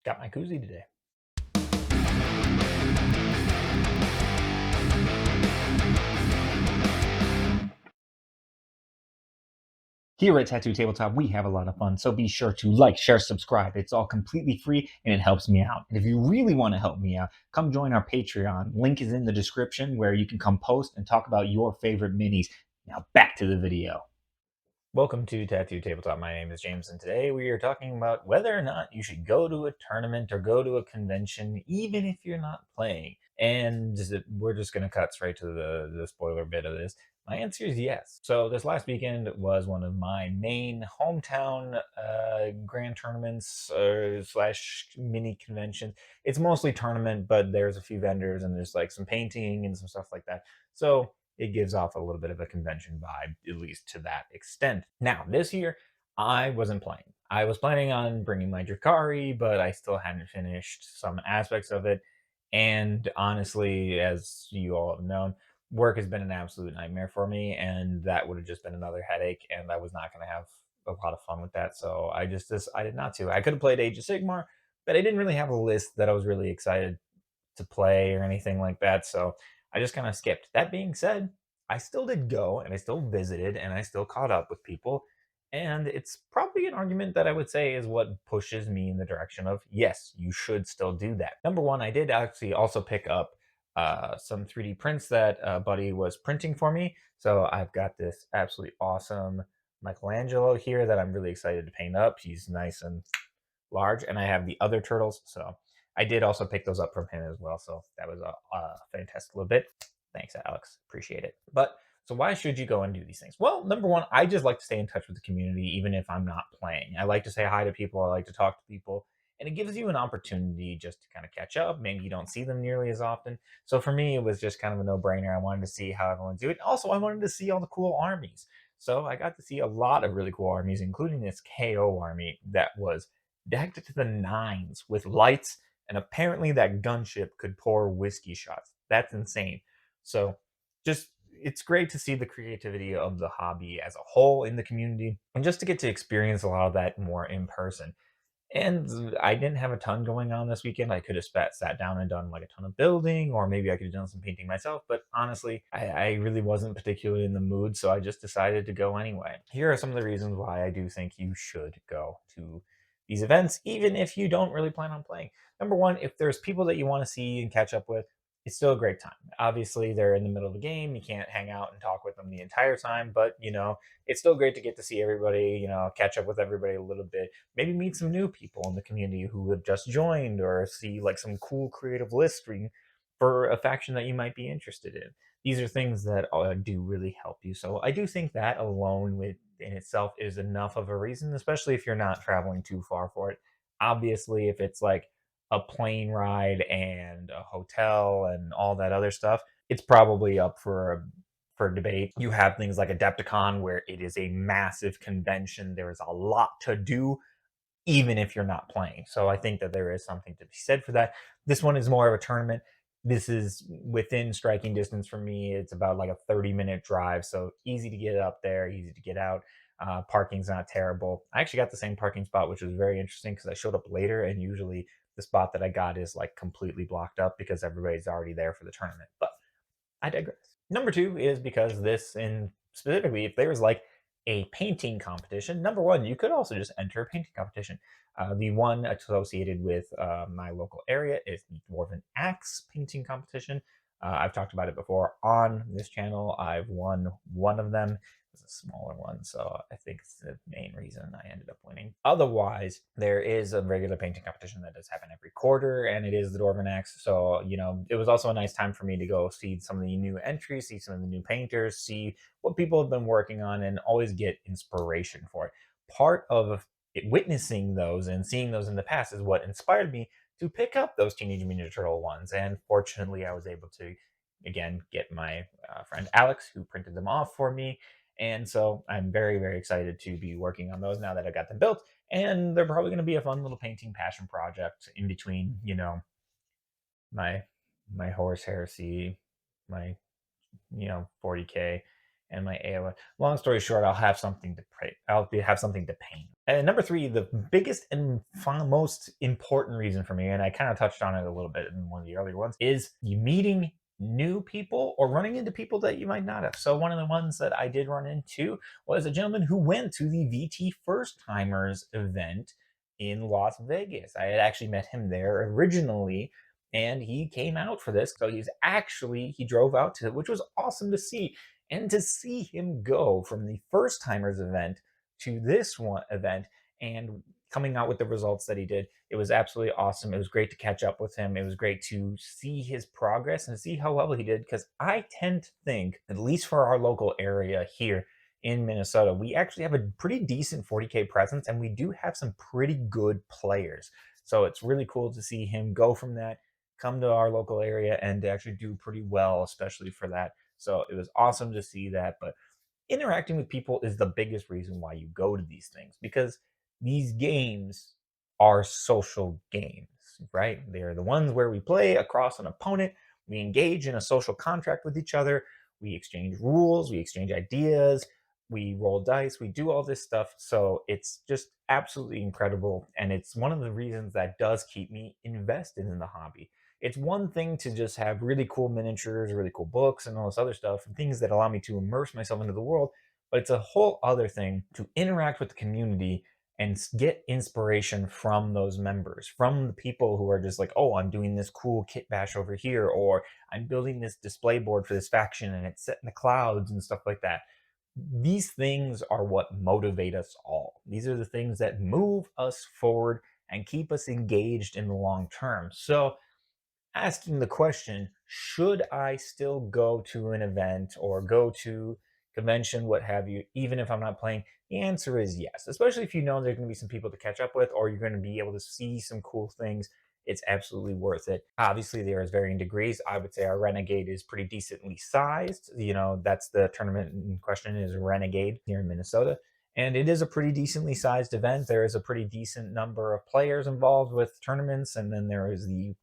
Got my koozie today. Here at Tattoo Tabletop, we have a lot of fun, so be sure to like, share, subscribe. It's all completely free and it helps me out. And if you really want to help me out, come join our Patreon. Link is in the description where you can come post and talk about your favorite minis. Now back to the video. Welcome to Tattoo Tabletop. My name is James, and today we are talking about whether or not you should go to a tournament or go to a convention, even if you're not playing. And we're just going to cut straight to the spoiler bit of this. My answer is yes. So this last weekend was one of my main hometown grand tournaments slash mini conventions. It's mostly tournament, but there's a few vendors and there's like some painting and some stuff like that. So it gives off a little bit of a convention vibe, at least to that extent. Now, this year, I wasn't playing. I was planning on bringing my Drakari, but I still hadn't finished some aspects of it. And honestly, as you all have known, work has been an absolute nightmare for me, and that would have just been another headache, and I was not going to have a lot of fun with that. So I just decided not to. I could have played Age of Sigmar, but I didn't really have a list that I was really excited to play or anything like that. So I just kind of skipped. That being said, I still did go and I still visited and I still caught up with people. And it's probably an argument that I would say is what pushes me in the direction of yes, you should still do that. Number one, I did actually also pick up some 3D prints that Buddy was printing for me. So I've got this absolutely awesome Michelangelo here that I'm really excited to paint up. He's nice and large, and I have the other turtles. So I did also pick those up from him as well. So that was a fantastic little bit. Thanks, Alex. Appreciate it. But so why should you go and do these things? Well, number one, I just like to stay in touch with the community, even if I'm not playing. I like to say hi to people. I like to talk to people. And it gives you an opportunity just to kind of catch up. Maybe you don't see them nearly as often. So for me, it was just kind of a no brainer. I wanted to see how everyone's doing. Also, I wanted to see all the cool armies. So I got to see a lot of really cool armies, including this KO army that was decked to the nines with lights, and apparently that gunship could pour whiskey shots. That's insane. So, just it's great to see the creativity of the hobby as a whole in the community, and just to get to experience a lot of that more in person. And I didn't have a ton going on this weekend. I could have sat down and done like a ton of building, or maybe I could have done some painting myself. But honestly, I really wasn't particularly in the mood, so I just decided to go anyway. Here are some of the reasons why I do think you should go to these events, even if you don't really plan on playing. Number one, if there's people that you want to see and catch up with, it's still a great time. Obviously, they're in the middle of a game. You can't hang out and talk with them the entire time, but it's still great to get to see everybody, catch up with everybody a little bit, maybe meet some new people in the community who have just joined, or see like some cool creative listing for a faction that you might be interested in. These are things that do really help you. So I do think that alone with in itself is enough of a reason, especially if you're not traveling too far for it. Obviously, if it's like a plane ride and a hotel and all that other stuff, it's probably up for debate. You have things like Adepticon, where it is a massive convention. There is a lot to do, even if you're not playing. So I think that there is something to be said for that. This one is more of a tournament. This is within striking distance for me. It's about like a 30-minute drive. So easy to get up there, easy to get out. Parking's not terrible. I actually got the same parking spot, which was very interesting because I showed up later, and usually the spot that I got is like completely blocked up because everybody's already there for the tournament. But I digress. Number two is because this, in specifically, if there was like a painting competition, number one, you could also just enter a painting competition. The one associated with my local area is the Dwarven Axe painting competition. I've talked about it before on this channel. I've won one of them. It's a smaller one, so I think it's the main reason I ended up winning. Otherwise, there is a regular painting competition that does happen every quarter, and it is the Dwarven Axe. So, it was also a nice time for me to go see some of the new entries, see some of the new painters, see what people have been working on, and always get inspiration for it. Part of witnessing those and seeing those in the past is what inspired me to pick up those Teenage Mutant Ninja Turtle ones. And fortunately, I was able to, again, get my friend Alex, who printed them off for me. And so I'm very, very excited to be working on those now that I got them built. And they're probably going to be a fun little painting passion project in between, my my horse heresy, my 40K, and my AOS. Long story short, I'll have something to pray. Have something to paint. And number three, the biggest and most important reason for me, and I kind of touched on it a little bit in one of the earlier ones, is you meeting new people or running into people that you might not have. So one of the ones that I did run into was a gentleman who went to the VT First Timers event in Las Vegas. I had actually met him there originally, and he came out for this. So he drove out to it, which was awesome to see. And to see him go from the First Timers event to this one event and coming out with the results that he did, it was absolutely awesome. It was great to catch up with him. It was great to see his progress and see how well he did, because I tend to think, at least for our local area here in Minnesota, we actually have a pretty decent 40K presence and we do have some pretty good players. So it's really cool to see him go from that, come to our local area, and to actually do pretty well, especially for that. So it was awesome to see that. But interacting with people is the biggest reason why you go to these things, because these games are social games, right? They're the ones where we play across an opponent, we engage in a social contract with each other, we exchange rules, we exchange ideas, we roll dice, we do all this stuff. So it's just absolutely incredible. And it's one of the reasons that does keep me invested in the hobby. It's one thing to just have really cool miniatures, really cool books, and all this other stuff, and things that allow me to immerse myself into the world. But it's a whole other thing to interact with the community and get inspiration from those members, from the people who are just like, oh, I'm doing this cool kit bash over here, or I'm building this display board for this faction and it's set in the clouds and stuff like that. These things are what motivate us all. These are the things that move us forward and keep us engaged in the long term. So, asking the question, should I still go to an event or go to convention, what have you, even if I'm not playing? The answer is yes, especially if you know there's going to be some people to catch up with, or you're going to be able to see some cool things. It's absolutely worth it. Obviously, there is varying degrees. I would say our Renegade is pretty decently sized. That's the tournament in question, is Renegade here in Minnesota. And it is a pretty decently sized event. There is a pretty decent number of players involved with tournaments. And then there is the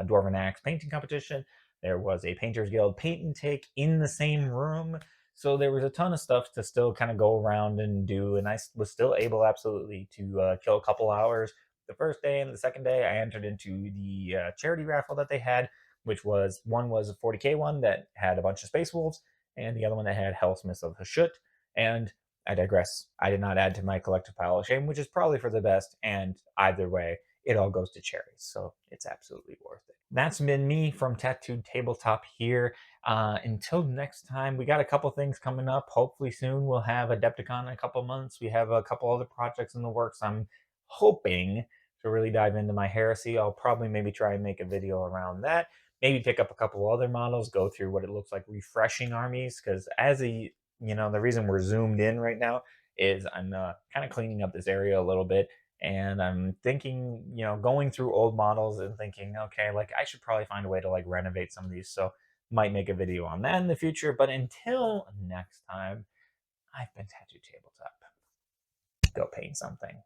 Dwarven Axe painting competition. There was a Painters Guild paint and take in the same room. So there was a ton of stuff to still kind of go around and do. And I was still able, absolutely, to kill a couple hours. The first day and the second day, I entered into the charity raffle that they had, which was a 40K one that had a bunch of Space Wolves, and the other one that had Hellsmiths of Hashut. And I digress. I did not add to my collective pile of shame, which is probably for the best. And either way, it all goes to charities. So it's absolutely worth it. That's been me from Tattooed Tabletop here. Until next time, we got a couple things coming up. Hopefully soon we'll have Adepticon in a couple months. We have a couple other projects in the works. I'm hoping to really dive into my heresy. I'll probably maybe try and make a video around that. Maybe pick up a couple other models, go through what it looks like refreshing armies. Because the reason we're zoomed in right now is I'm kind of cleaning up this area a little bit, and I'm thinking, going through old models and thinking, okay, like I should probably find a way to like renovate some of these. So might make a video on that in the future. But until next time, I've been Tattoo Tabletop. Go paint something.